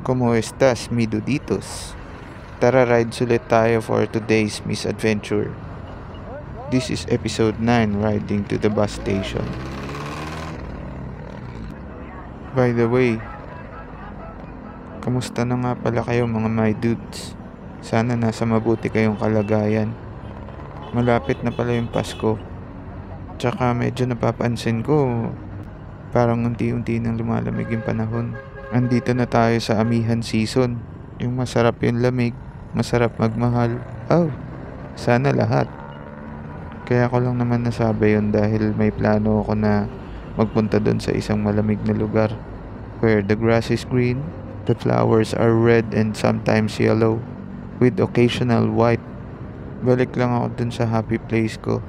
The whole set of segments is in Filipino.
Como estas, mi duditos? Tara ride ulit tayo for today's misadventure. This is episode 9, riding to the bus station. By the way, kamusta na nga pala kayo mga my dudes? Sana nasa mabuti kayong kalagayan. Malapit na pala yung Pasko. Tsaka medyo napapansin ko, parang unti-unti nang lumalamig yung panahon. Andito na tayo sa amihan season. Yung masarap yung lamig, masarap magmahal. Oh, sana lahat. Kaya ko lang naman nasabi yun dahil may plano ako na magpunta doon sa isang malamig na lugar. Where the grass is green, the flowers are red and sometimes yellow, with occasional white. Balik lang ako dun sa happy place ko.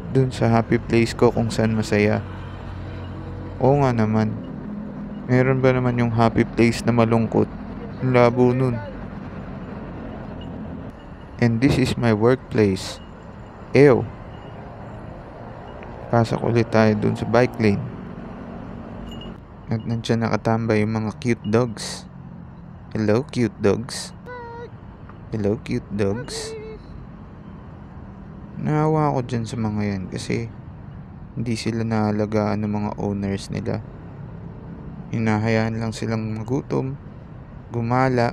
Dun sa happy place ko kung saan masaya. Oo nga naman. Meron ba naman yung happy place na malungkot? Ang labo nun. And this is my workplace. Ew. Pasok ulit tayo dun sa bike lane. At nandiyan nakatambay yung mga cute dogs. Hello, cute dogs. Hello, cute dogs. Naawa ako dyan sa mga yan kasi hindi sila naalagaan ng mga owners nila. Hinahayaan lang silang magutom, gumala,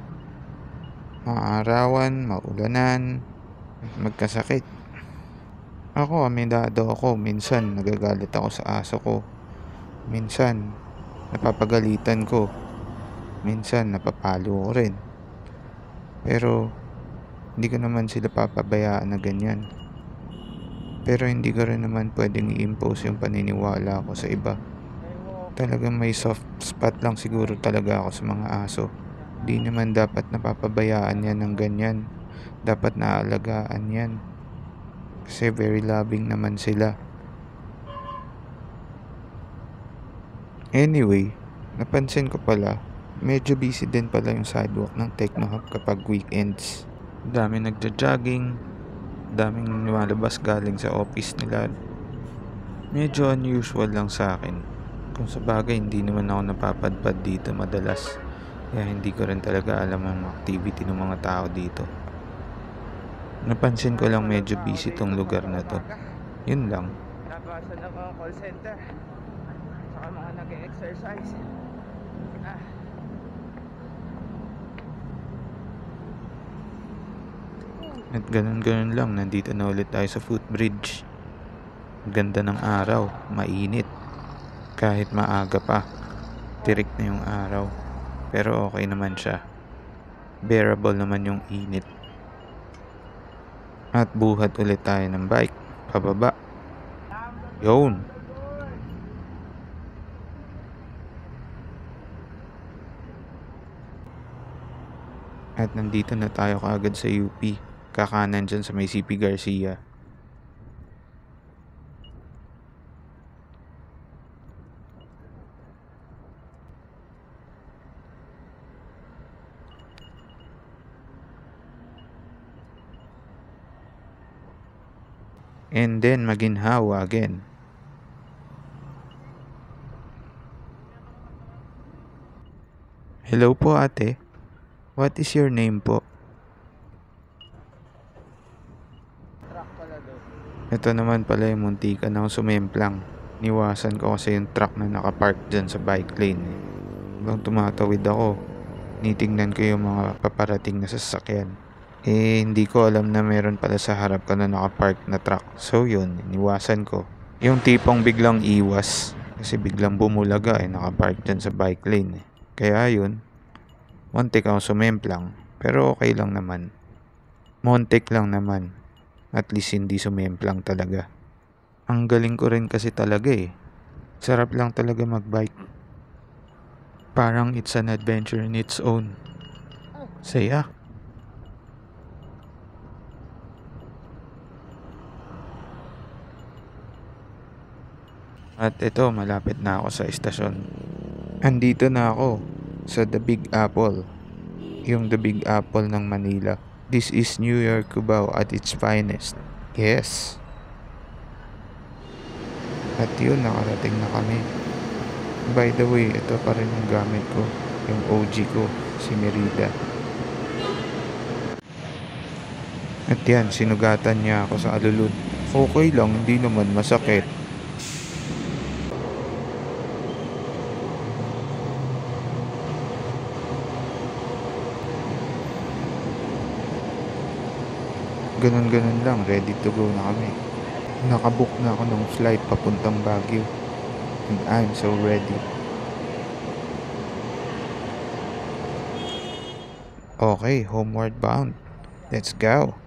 maarawan, maulanan, magkasakit. Ako, aminado ako, minsan nagagalit ako sa aso ko. Minsan, napapagalitan ko. Minsan, napapalo ko rin. Pero, hindi ko naman sila papabayaan na ganyan. Pero hindi ko rin naman pwedeng i-impose yung paniniwala ko sa iba. Talagang may soft spot lang siguro talaga ako sa mga aso. Di naman dapat napapabayaan yan ng ganyan. Dapat naalagaan yan. Kasi very loving naman sila. Anyway, napansin ko pala, medyo busy din pala yung sidewalk ng Techno Hub kapag weekends. Daming nagja-jogging, daming lumalabas galing sa office nila. Medyo unusual lang sa akin. Kung sa bagay, hindi naman ako napapadpad dito madalas. Kaya hindi ko rin talaga alam ang activity ng mga tao dito. Napansin ko lang medyo busy tong lugar na to. Yun lang. Nabasa ng mga call center. Saka mga nag-exercise. At ganun-ganun lang, nandito na ulit tayo sa footbridge. Ganda ng araw, mainit. Kahit maaga pa, tirik na yung araw. Pero okay naman siya. Bearable naman yung init. At buhat ulit tayo ng bike, pababa. Yun! At nandito na tayo kaagad sa UP. Kakanan dyan sa may CP Garcia. And then maginhawa again. Hello po ate. What is your name po? Truck pala doon. Ito naman pala yung muntikan akong sumemplang. Niwasan ko kasi yung truck na nakapark dyan sa bike lane. Habang tumatawid ako, nitingnan ko yung mga paparating na sasakyan. Hindi ko alam na meron pala sa harap ko na nakapark na truck. So yun, niwasan ko. Yung tipong biglang iwas. Kasi biglang bumulaga nakapark dyan sa bike lane. Kaya yun, muntik ako sumemplang. Pero okay lang naman. Muntik lang naman. At least hindi sumemplang talaga. Ang galing ko rin kasi talaga Sarap lang talaga magbike. Parang it's an adventure in its own. Saya. At ito, malapit na ako sa estasyon. Andito na ako sa The Big Apple. Yung The Big Apple ng Manila. This is New York Cubao at its finest. Yes. At yun, nakarating na kami. By the way, ito pa rin yung gamit ko. Yung OG ko. si Merida. At yan, sinugatan niya ako sa alulod. Okay lang, hindi naman masakit. Ganun-ganun lang, ready to go na kami. Nakabook na ako ng flight papuntang Baguio. And I'm so ready. Okay, homeward bound. Let's go.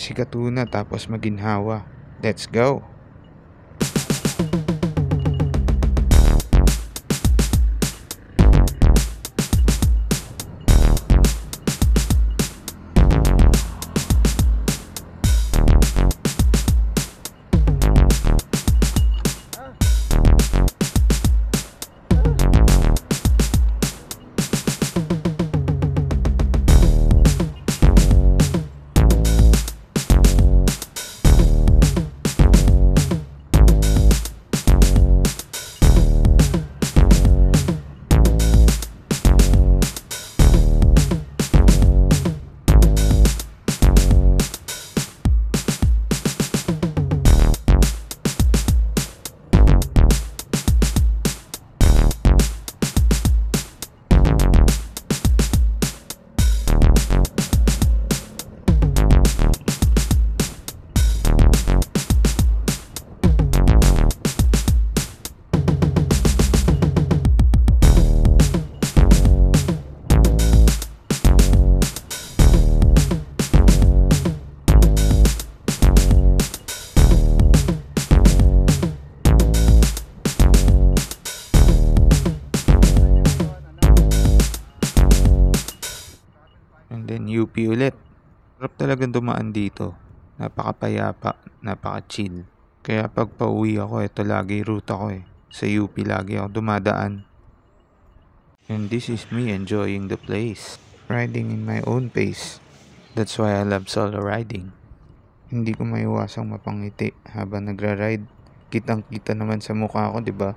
Sikatuna tapos maginhawa. Let's go. And then UP ulit. Sarap talagang dumaan dito. Napakapayapa, napaka-chill. Kaya pag pauwi ako, ito lagi route ko eh. Sa UP lagi ako dumadaan. And this is me enjoying the place. Riding in my own pace. That's why I love solo riding. Hindi ko maiwasang mapangiti habang nagra-ride. Kitang-kita naman sa mukha ko, 'di ba?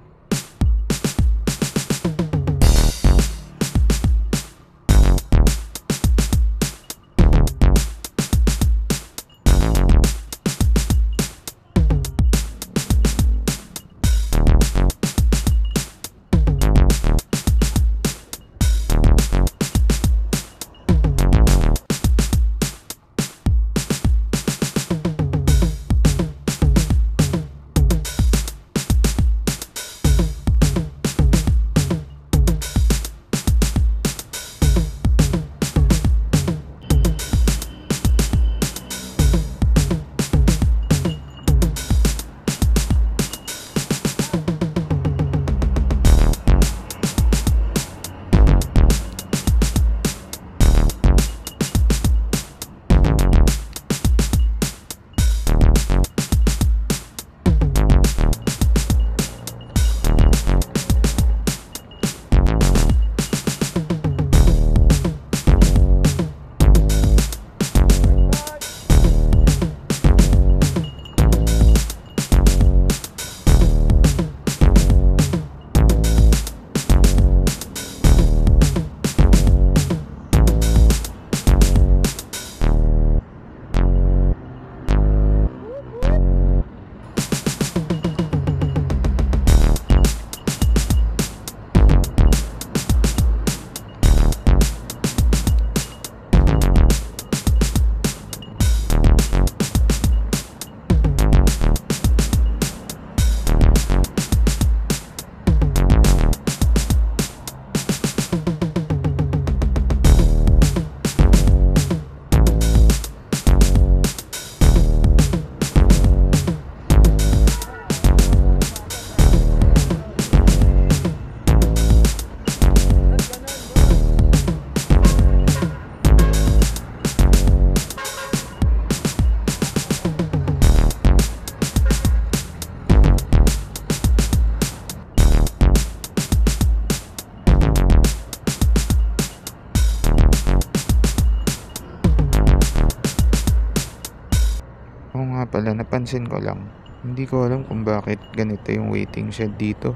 nga pala, napansin ko lang. Hindi ko alam kung bakit ganito yung waiting shed dito.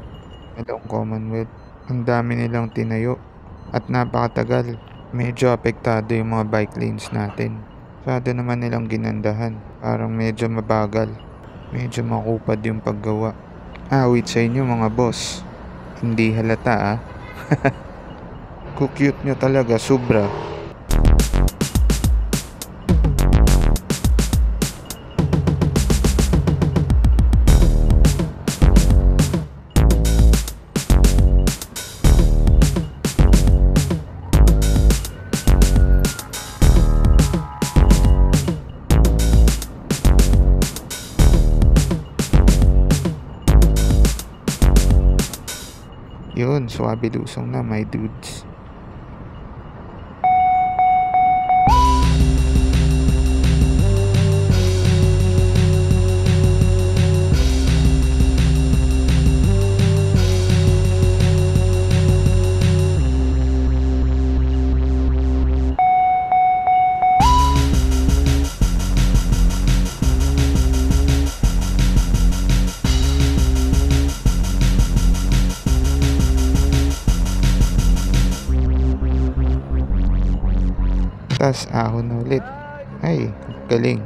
Hello, Commonwealth. Ang dami nilang tinayo at napakatagal. Medyo apektado yung mga bike lanes natin. Masyado naman nilang ginandahan. Parang medyo mabagal. Medyo makupad yung paggawa. Awit sa inyo mga boss. Hindi halata ah. Cute nyo talaga, sobra. Yun, swabe lusong na my dudes. Tas ahon na ulit. Ay, galing.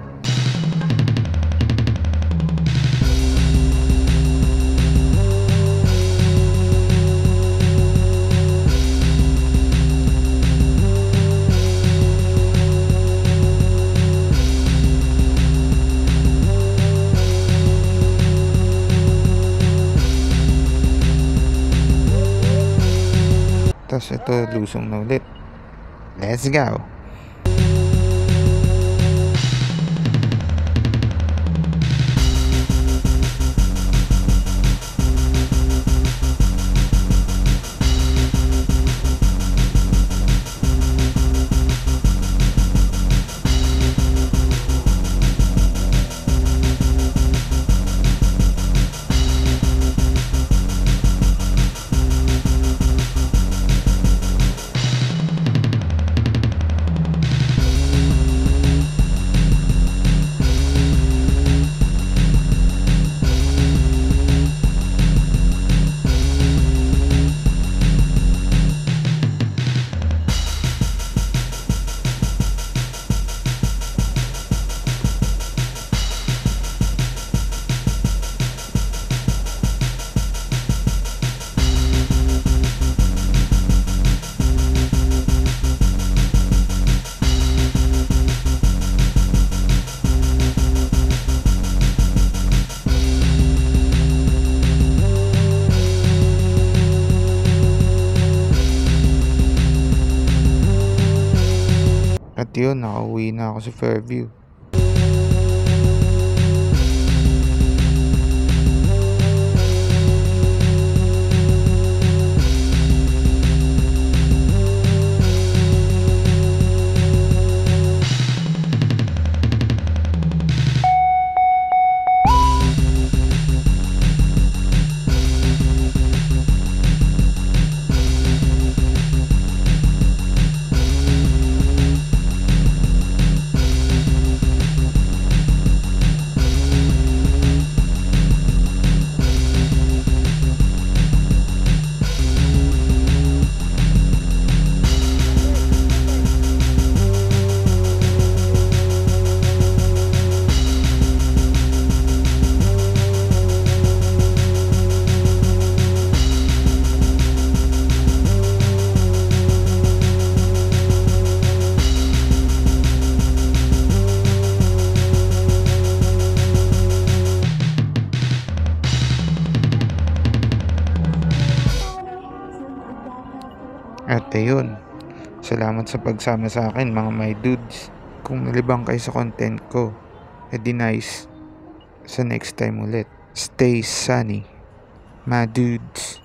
Tas ito, lusong na ulit. Let's go! At yun, nakauwi na ako sa Fairview. At ayun, salamat sa pagsama sa akin mga my dudes. Kung nalibang kayo sa content ko, edi nice. Sa next time ulit, stay sunny, my dudes.